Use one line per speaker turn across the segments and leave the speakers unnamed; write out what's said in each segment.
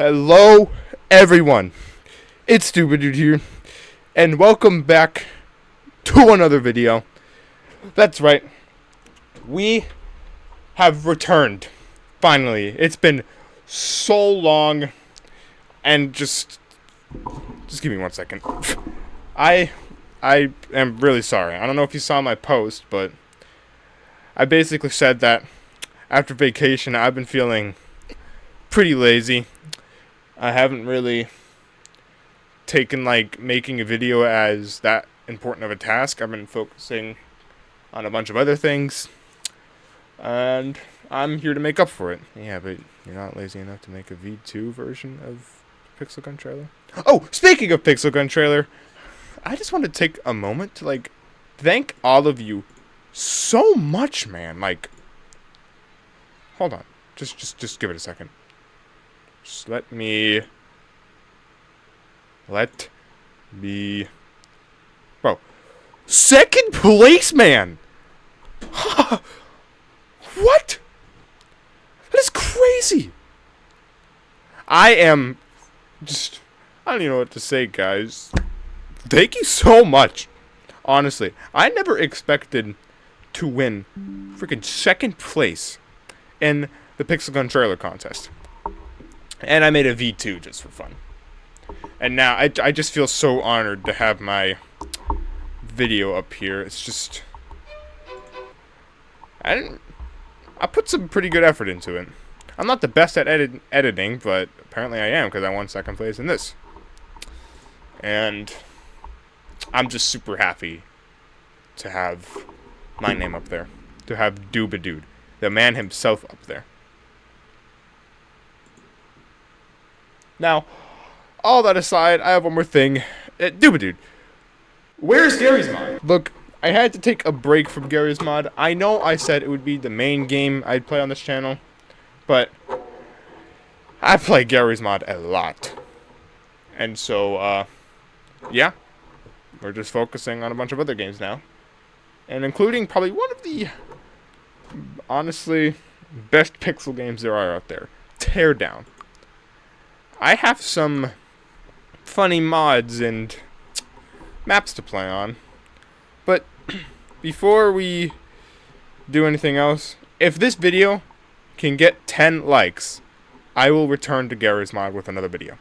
Hello, everyone. It's Stupid Dude here, and welcome back to another video. That's right, we have returned. Finally, it's been so long, and just give me 1 second. I am really sorry. I don't know if you saw my post, but I basically said that after vacation, I've been feeling pretty lazy. I haven't really taken making a video as that important of a task. I've been focusing on a bunch of other things, and I'm here to make up for it. Yeah, but you're not lazy enough to make a V2 version of Pixel Gun Trailer? Oh, speaking of Pixel Gun Trailer, I just want to take a moment to thank all of you so much, man. Hold on. Just give it a second. Just let me, bro, second place, man. What? That is crazy. I don't even know what to say, guys. Thank you so much. Honestly, I never expected to win freaking second place in the Pixel Gun Trailer contest. And I made a V2 just for fun. And now I just feel so honored to have my video up here. It's just, I put some pretty good effort into it. I'm not the best at editing, but apparently I am, because I won second place in this. And I'm just super happy to have my name up there. To have Dooba-Dude, the man himself, up there. Now, all that aside, I have one more thing. Dooba-Dude, where's Gary's Mod? Look, I had to take a break from Gary's Mod. I know I said it would be the main game I'd play on this channel, but I play Gary's Mod a lot. And so, yeah, we're just focusing on a bunch of other games now. And including probably one of the, honestly, best pixel games there are out there. Teardown. I have some funny mods and maps to play on. But before we do anything else, if this video can get 10 likes, I will return to Gary's Mod with another video.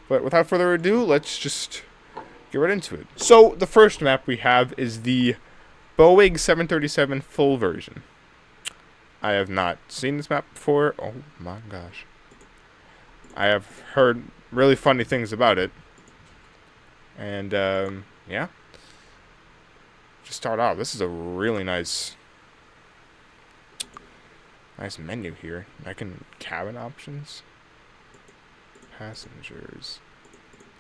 But without further ado, let's just get right into it. So the first map we have is the Boeing 737 full version. I have not seen this map before. Oh my gosh. I have heard really funny things about it. And, yeah. Just start off. This is a really nice menu here. I can cabin options. Passengers.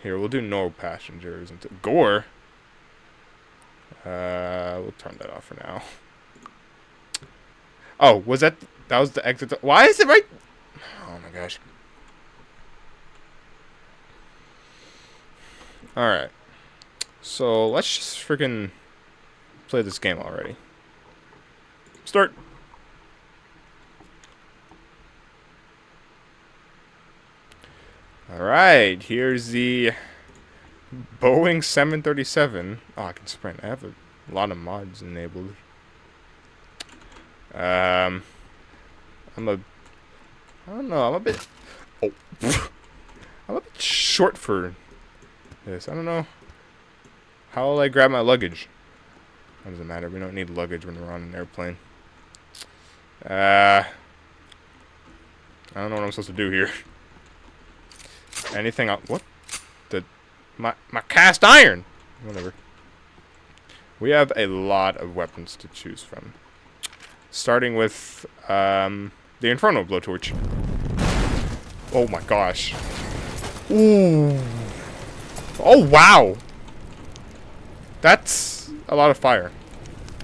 Here, we'll do no passengers. Gore. We'll turn that off for now. Oh, that was the exit? Why is it right? Oh my gosh. Alright. So, let's just freaking play this game already. Start. Alright, here's the Boeing 737. Oh, I can sprint. I have a lot of mods enabled. I don't know, I'm a bit short for this. I don't know. How will I grab my luggage? What does it matter? We don't need luggage when we're on an airplane. I don't know what I'm supposed to do here. Anything else? What? My cast iron! Whatever. We have a lot of weapons to choose from. Starting with, the Inferno Blowtorch. Oh my gosh. Ooh. Oh, wow. That's a lot of fire.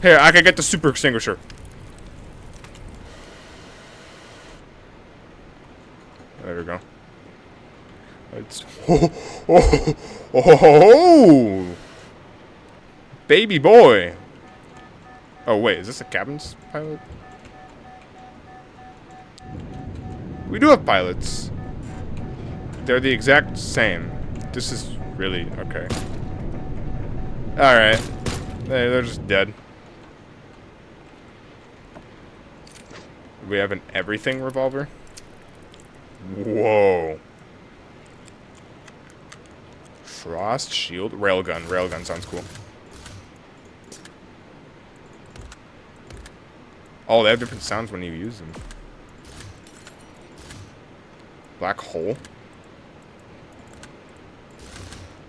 Here, I can get the super extinguisher. There we go. It's oh, baby boy. Oh wait, is this a cabin pilot? We do have pilots. They're the exact same. This is really okay. Alright. They're just dead. We have an everything revolver. Whoa. Frost shield. Railgun. Railgun sounds cool. Oh, they have different sounds when you use them. Black hole.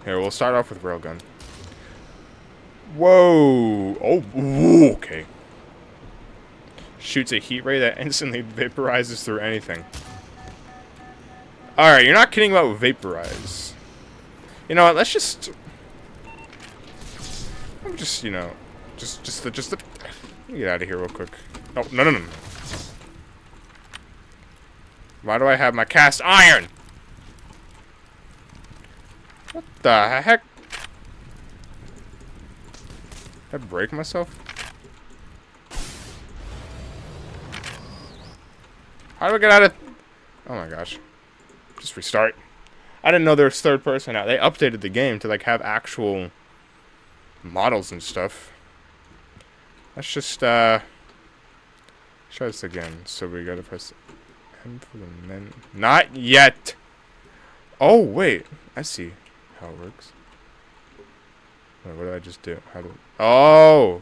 Here, we'll start off with railgun. Whoa. Oh, ooh, okay. Shoots a heat ray that instantly vaporizes through anything. Alright, you're not kidding about vaporize. You know what, let's just... I'm just, you know... Just let me get out of here real quick. Oh, no. Why do I have my cast iron? What the heck? Did I break myself? How do I get out of... Oh my gosh. Just restart. I didn't know there was third person now. They updated the game to like have actual models and stuff. Let's just try this again. So we gotta press M for the men. Not yet. Oh wait, I see how it works. Wait, what did I just do? How do? Oh.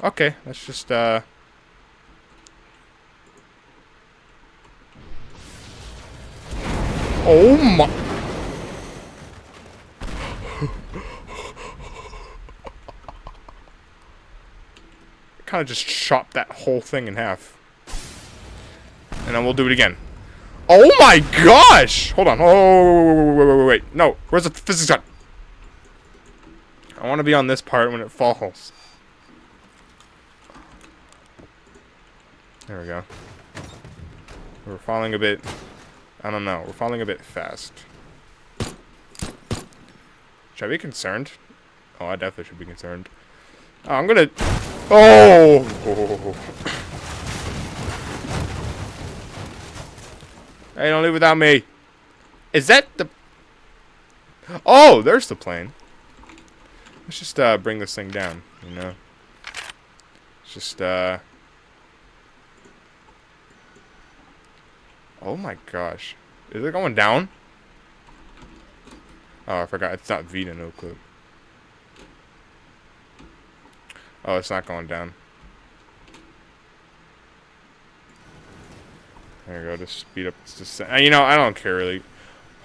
Okay, let's just Oh my. Kind of just chopped that whole thing in half. And then we'll do it again. Oh my gosh! Hold on. Oh, wait. No, where's the physics gun? I want to be on this part when it falls. There we go. We're falling a bit... I don't know. We're falling a bit fast. Should I be concerned? Oh, I definitely should be concerned. Oh, I'm gonna... Oh! Hey, don't leave without me. Is that the... Oh, there's the plane. Let's just bring this thing down, you know? It's just Oh my gosh. Is it going down? Oh, I forgot. It's not Vita no clip. Oh, it's not going down. There we go. Just speed up its descent. You know, I don't care really.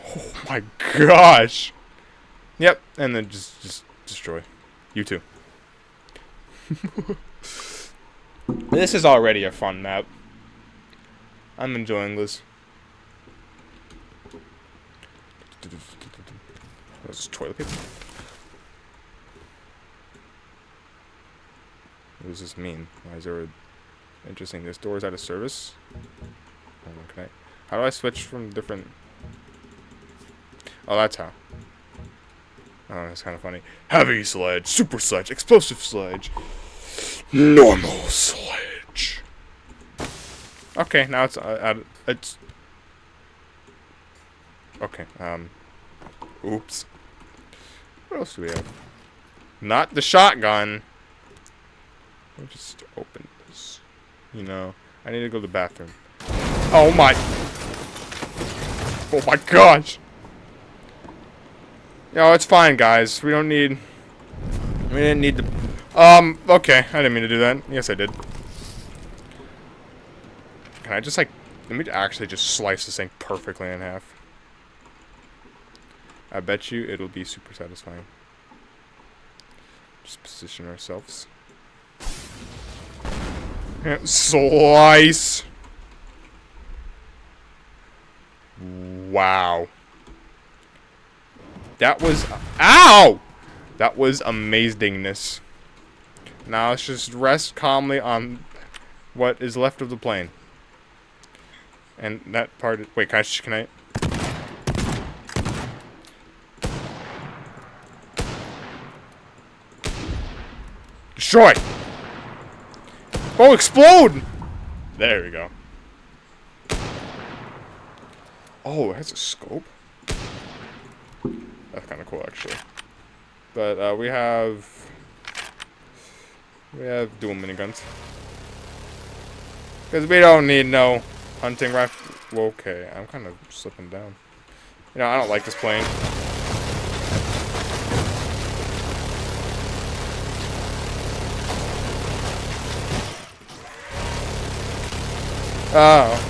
Oh my gosh. Yep. And then just destroy. You too. This is already a fun map. I'm enjoying this. What's this, toilet paper? What does this mean? Why is there a... Interesting. This door is out of service? Can I... How do I switch from different... Oh, that's how. Oh, that's kind of funny. Heavy sledge, super sledge, explosive sledge, normal sledge. Okay, now it's okay. Oops. What else do we have? Not the shotgun. Let me just open this. You know, I need to go to the bathroom. Oh my! Oh my gosh! Yo, it's fine, guys. We don't need... We didn't need to... okay. I didn't mean to do that. Yes, I did. Can I just, like... Let me actually just slice this thing perfectly in half. I bet you it'll be super satisfying. Just position ourselves. Slice! Wow. That was... Ow! That was amazingness. Now let's just rest calmly on what is left of the plane. And that part... Wait, can I... Destroy! Oh, explode! There we go. Oh, it has a scope? That's kind of cool, actually. But, we have dual miniguns. Because we don't need no hunting rifle. Okay, I'm kind of slipping down. You know, I don't like this plane. Oh.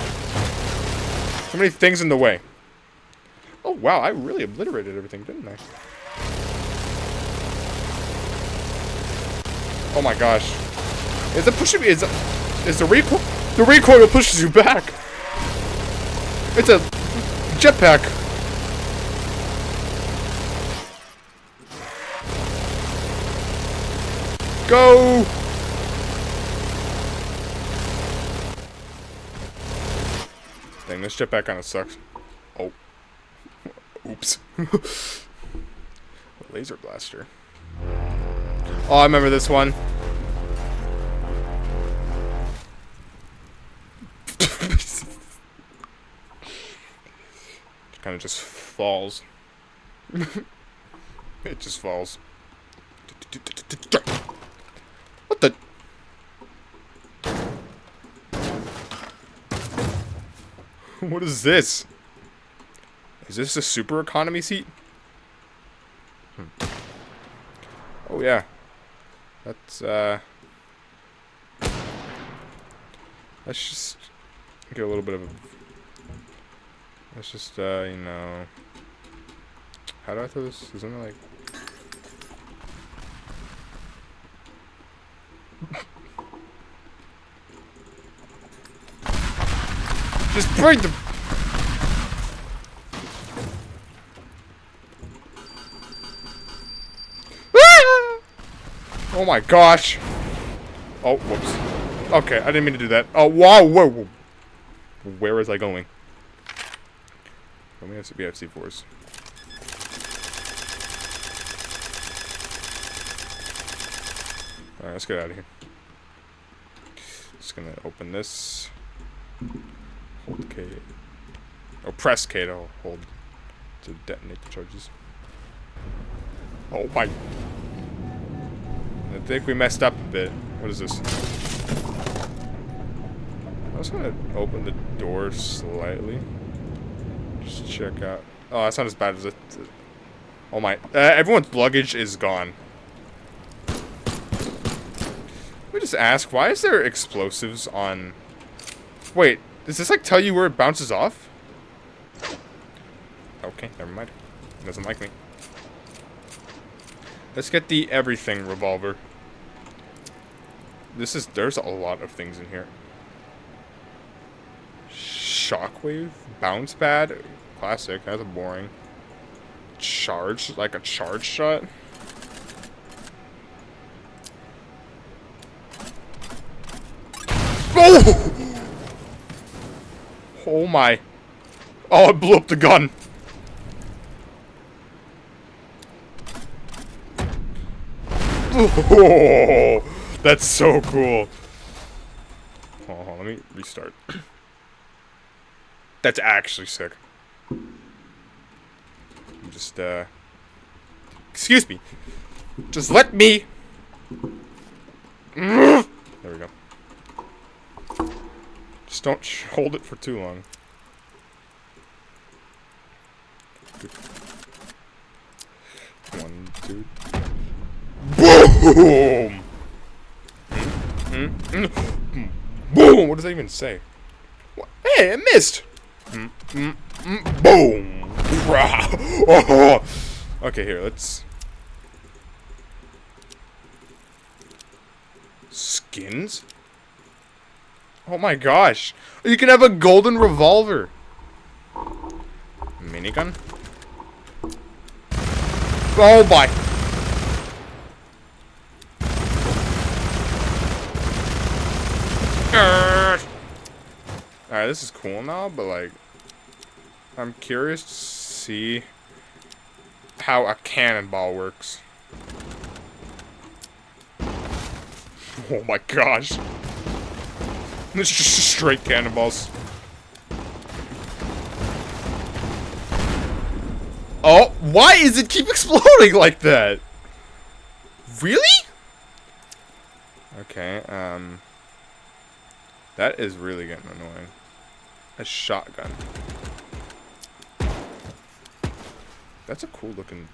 So many things in the way. Oh, wow, I really obliterated everything, didn't I? Oh my gosh. Is it pushing me? Is the recoil? The recoil pushes you back. It's a jetpack. Go! Dang, this jetpack kind of sucks. Oh. Oops. Laser blaster. Oh, I remember this one. Kind of just falls. It just falls. What the? What is this? Is this a super economy seat? Oh yeah. Let's just get a little bit of a... Let's just, you know... How do I throw this? Isn't it like... Just break the... Oh my gosh. Oh, whoops. Okay, I didn't mean to do that. Oh, wow, whoa, whoa. Where was I going? We have C4s. Alright, let's get out of here. Just gonna open this. Hold K. Oh, press K to hold. To detonate the charges. Oh my. I think we messed up a bit. What is this? I was gonna open the door slightly. Just check out. Oh, that's not as bad as it. Oh my. Everyone's luggage is gone. Let me just ask, why is there explosives on... Wait, does this like tell you where it bounces off? Okay, never mind. It doesn't like me. Let's get the everything revolver. There's a lot of things in here. Shockwave? Bounce pad? Classic, that's boring. Charge? Like a charge shot? Oh! Oh my. Oh, it blew up the gun. Oh, that's so cool. Hold on, let me restart. That's actually sick. Just, excuse me. Just let me. There we go. Just don't hold it for too long. One, two. Boom! Boom! What does that even say? What? Hey, it missed! Boom! Okay, here, let's... Skins? Oh my gosh! You can have a golden revolver! Minigun? Oh my... Alright, this is cool now, but like... I'm curious to see how a cannonball works. Oh my gosh. It's just straight cannonballs. Oh, why is it keep exploding like that? Really? Okay, that is really getting annoying. A shotgun. That's a cool looking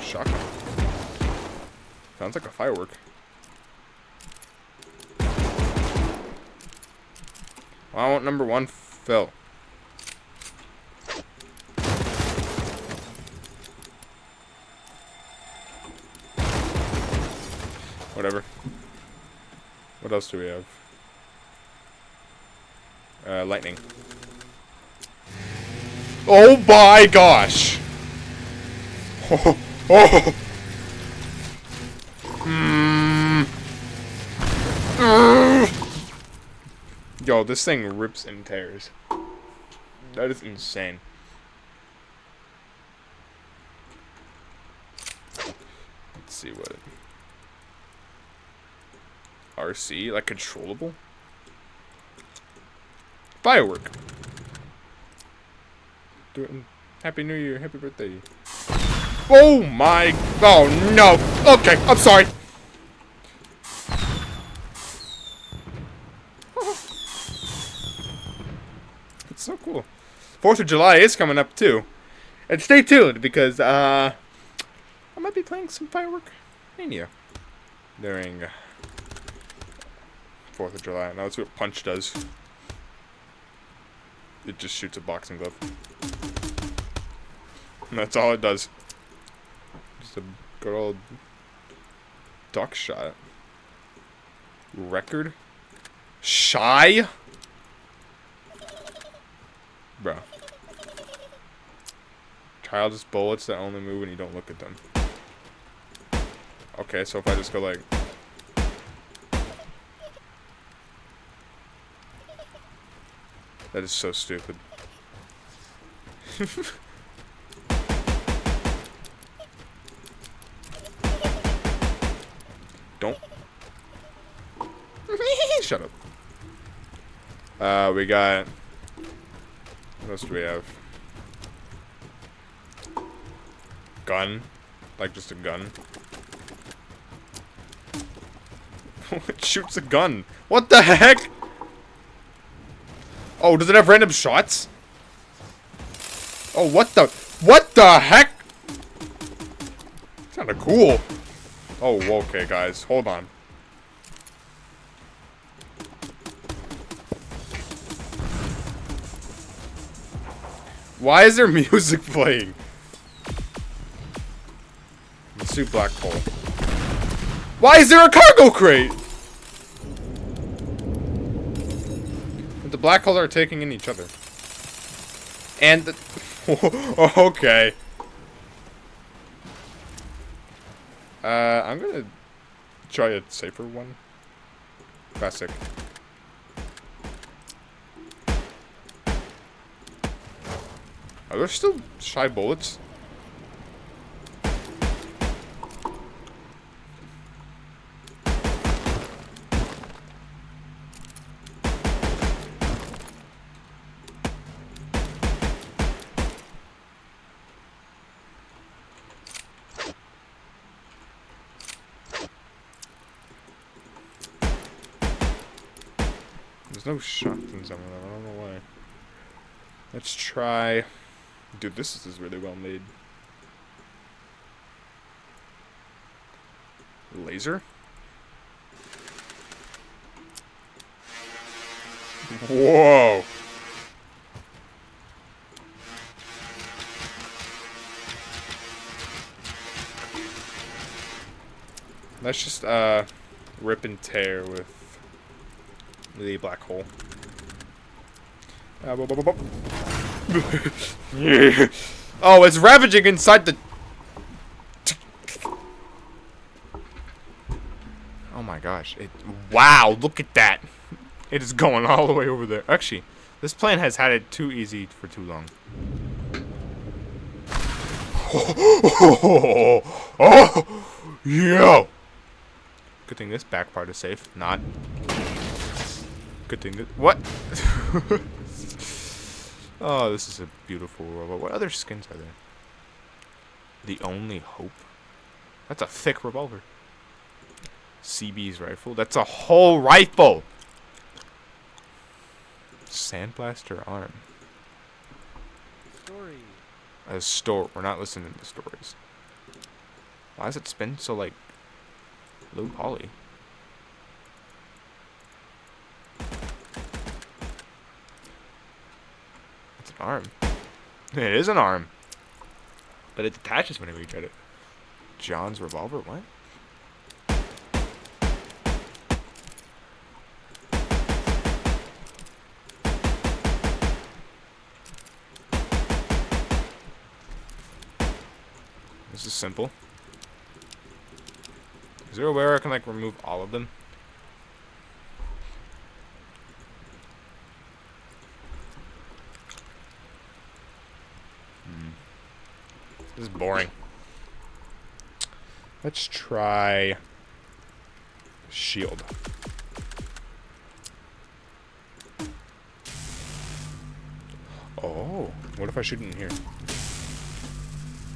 shotgun. Sounds like a firework. Well, I want number 1 fill. Whatever. What else do we have? Lightning. Oh my gosh! Oh, oh. Yo, this thing rips and tears. That is insane. Let's see what. RC, like controllable? Firework. Do it. Happy New Year, happy birthday. Oh my, oh no. Okay, I'm sorry. It's so cool. 4th of July is coming up too. And stay tuned because I might be playing some Firework Mania during 4th of July. Now that's what Punch does. It just shoots a boxing glove. And that's all it does. Just a good old duck shot. Record? Shy? Bro. Childish bullets that only move when you don't look at them. Okay, so if I just go like... That is so stupid. Don't. Shut up. We got... What else do we have? Gun. Like just a gun. It shoots a gun. What the heck? Oh, does it have random shots? Oh, what the heck? It's kinda cool. Oh, okay, guys. Hold on. Why is there music playing? Let's do black hole. Why is there a cargo crate? The black hole are taking in each other. And the... Okay. I'm gonna try a safer one. Classic. Are there still shy bullets? There's no shotguns on them. I don't know why. Let's try... Dude, this is really well made. Laser? Whoa! Let's just, rip and tear with the black hole. Oh, it's ravaging inside the... Oh my gosh. Wow, look at that. It is going all the way over there. Actually, this plane has had it too easy for too long. Oh, yo. Good thing this back part is safe. Not. Good thing that... What? Oh, this is a beautiful robot. What other skins are there? The only hope. That's a thick revolver. CB's rifle. That's a whole rifle. Sandblaster arm.
Story.
A store. We're not listening to stories. Why does it spin so like low poly? It's an arm. It is an arm. But it detaches whenever you try it. John's revolver? What? This is simple. Is there a way where I can like remove all of them? This is boring. Let's try shield. Oh, what if I shoot it in here?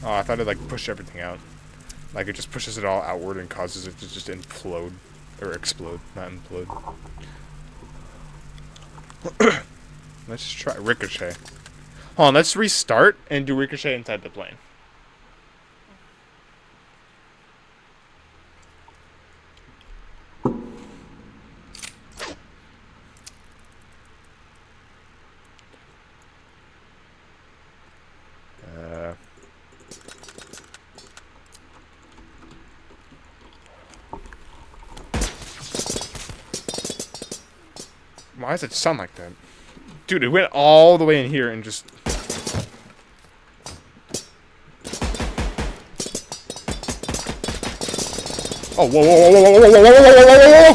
Oh, I thought it like pushed everything out. Like it just pushes it all outward and causes it to just implode. Or explode, not implode. Let's just try ricochet. Hold on, let's restart and do ricochet inside the plane. Why does it sound like that? Dude, it went all the way in here and just... Oh, whoa, whoa, whoa, whoa, whoa, whoa, whoa, whoa, whoa, whoa,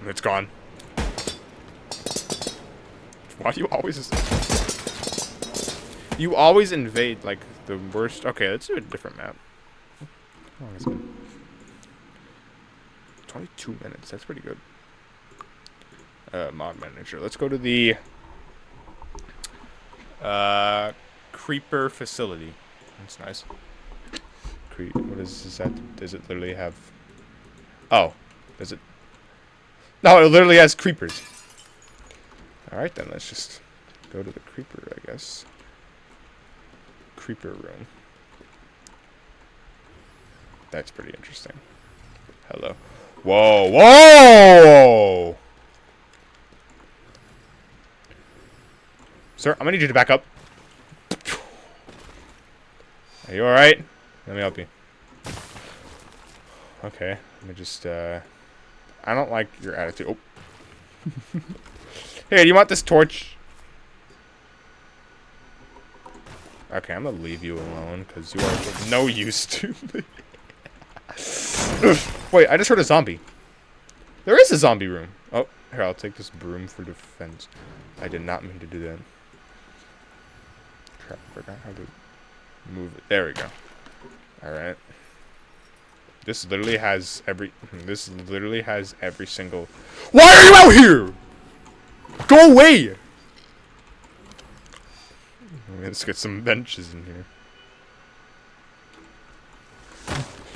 whoa! It's gone. Why do you always... You always invade, like, the worst... Okay, let's do a different map. How long has it been? 22 minutes. That's pretty good. Mod manager. Let's go to the creeper facility. That's nice. What is that? Does it literally have? Oh, does it? No, it literally has creepers. All right, then let's just go to the creeper, I guess. Creeper room. That's pretty interesting. Hello. Whoa, whoa! Sir, I'm gonna need you to back up. Are you alright? Let me help you. Okay, let me just, I don't like your attitude. Oh. Hey, do you want this torch? Okay, I'm gonna leave you alone, because you are of no use to me. Wait, I just heard a zombie. There is a zombie room. Oh, here, I'll take this broom for defense. I did not mean to do that. Crap, I forgot how to move it. There we go. Alright. This literally has every... This literally has every single... Why are you out here? Go away! Let's get some benches in here.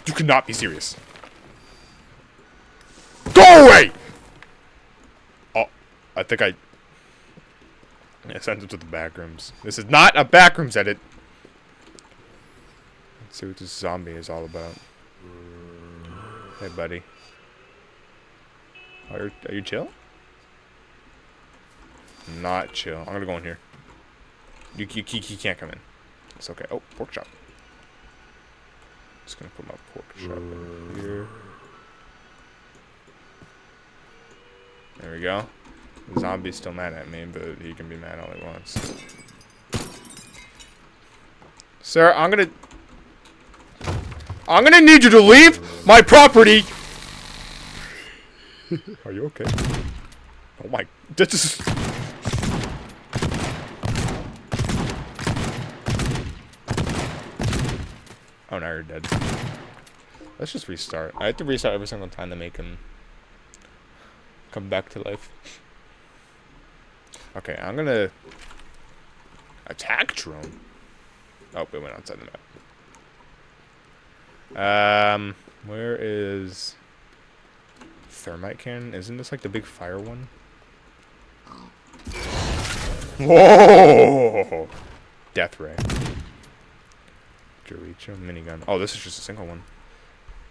You cannot be serious. Go away! Oh, I think I sent him to the back rooms. This is not a backrooms edit. Let's see what this zombie is all about. Hey, buddy. Are you chill? Not chill. I'm gonna go in here. You can't come in. It's okay. Oh, pork chop. Just gonna put my pork chop in here. There we go. The zombie's still mad at me, but he can be mad all he wants. Sir, I'm gonna need you to leave my property. Are you okay? Oh my, this is... Oh, now you're dead. Let's just restart. I have to restart every single time to make him come back to life. Okay, I'm gonna attack drone. Oh, it went outside the map. Where is thermite cannon? Isn't this like the big fire one? Whoa! Death ray. Doricho minigun. Oh, this is just a single one.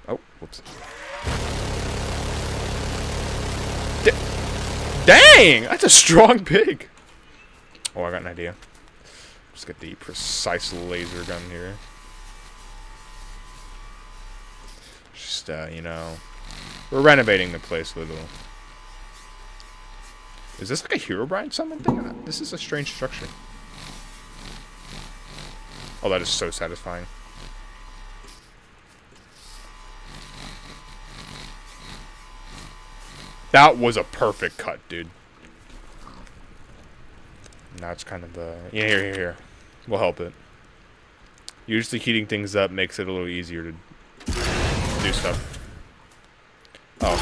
Oh, whoops. Dang! That's a strong pig! Oh, I got an idea. Let's get the precise laser gun here. Just, you know... We're renovating the place a little. Is this like a Herobrine summon thing? This is a strange structure. Oh, that is so satisfying. That was a perfect cut, dude. Now it's kind of the... Yeah, here. We'll help it. Usually heating things up makes it a little easier to do stuff. Oh.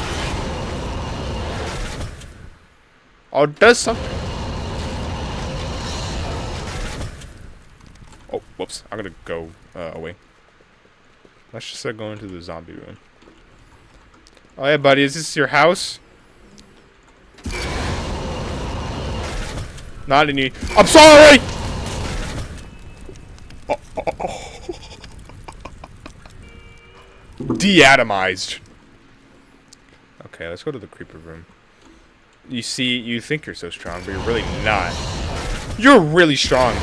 Oh, it does something. Oh, whoops. I'm gonna go away. Let's just go into the zombie room. Oh, yeah, buddy. Is this your house? Not any. I'm sorry! Oh. De-atomized. Okay, let's go to the creeper room. You see, you think you're so strong, but you're really not. You're really strong.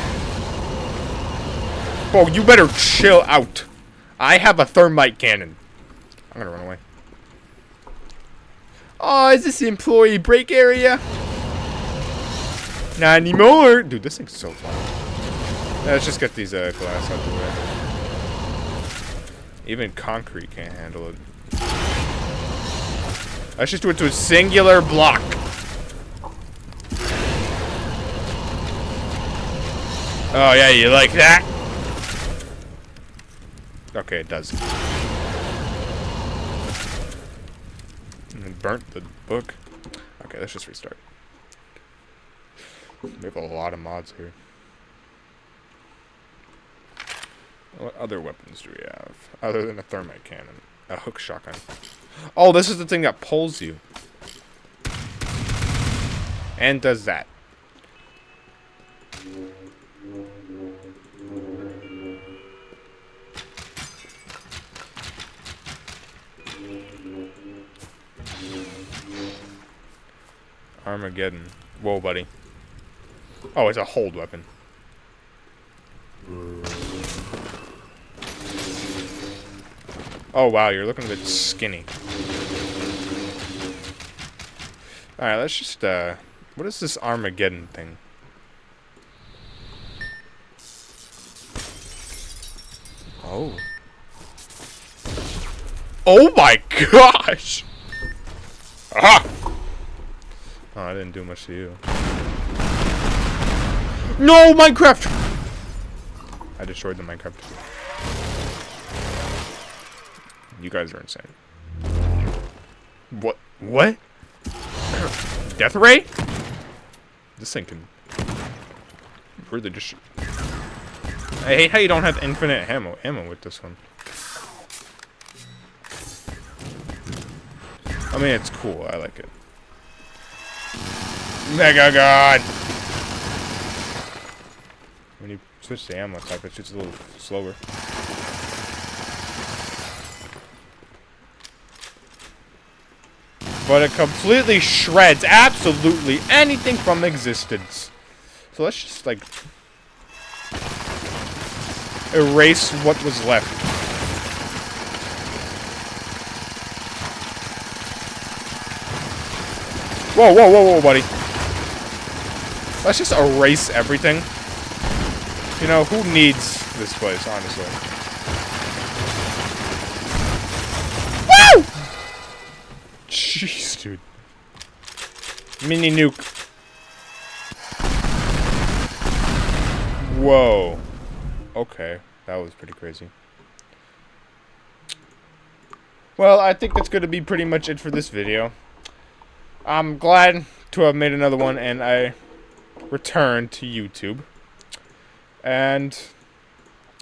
Bro, you better chill out. I have a thermite cannon. I'm gonna run away. Oh, is this the employee break area? Not anymore. Dude, this thing's so fun. Yeah, let's just get these glass out the way. Even concrete can't handle it. Let's just do it to a singular block. Oh, yeah, you like that? Okay, it does. And burnt the book. Okay, let's just restart. We have a lot of mods here. What other weapons do we have? Other than a thermite cannon. A hook shotgun. Oh, this is the thing that pulls you. And does that. Armageddon. Whoa, buddy. Oh, it's a hold weapon. Oh, wow, you're looking a bit skinny. Alright, let's just, what is this Armageddon thing? Oh. Oh my gosh! Ah! Oh, I didn't do much to you. No, Minecraft! I destroyed the Minecraft. You guys are insane. What? What? Death ray? This thing can really just... I hate how you don't have infinite ammo with this one. I mean, it's cool. I like it. Mega God! When you switch to ammo type, it's just a little slower. But it completely shreds absolutely anything from existence. So let's just, like, erase what was left. Whoa, whoa, whoa, whoa, buddy. Let's just erase everything. You know, who needs this place, honestly? Woo! Jeez, dude. Mini nuke. Whoa. Okay, that was pretty crazy. Well, I think that's going to be pretty much it for this video. I'm glad to have made another one, and I return to YouTube. And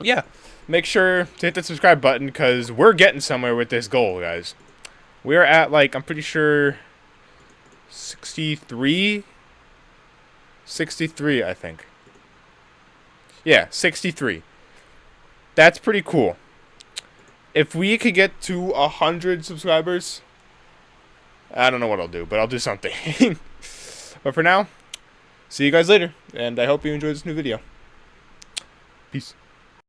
yeah, make sure to hit the subscribe button because we're getting somewhere with this goal, guys. We're at, like, I'm pretty sure 63, I think. Yeah, 63. That's pretty cool. If we could get to 100 subscribers, I don't know what I'll do, but I'll do something. But for now, see you guys later, and I hope you enjoyed this new video. Peace.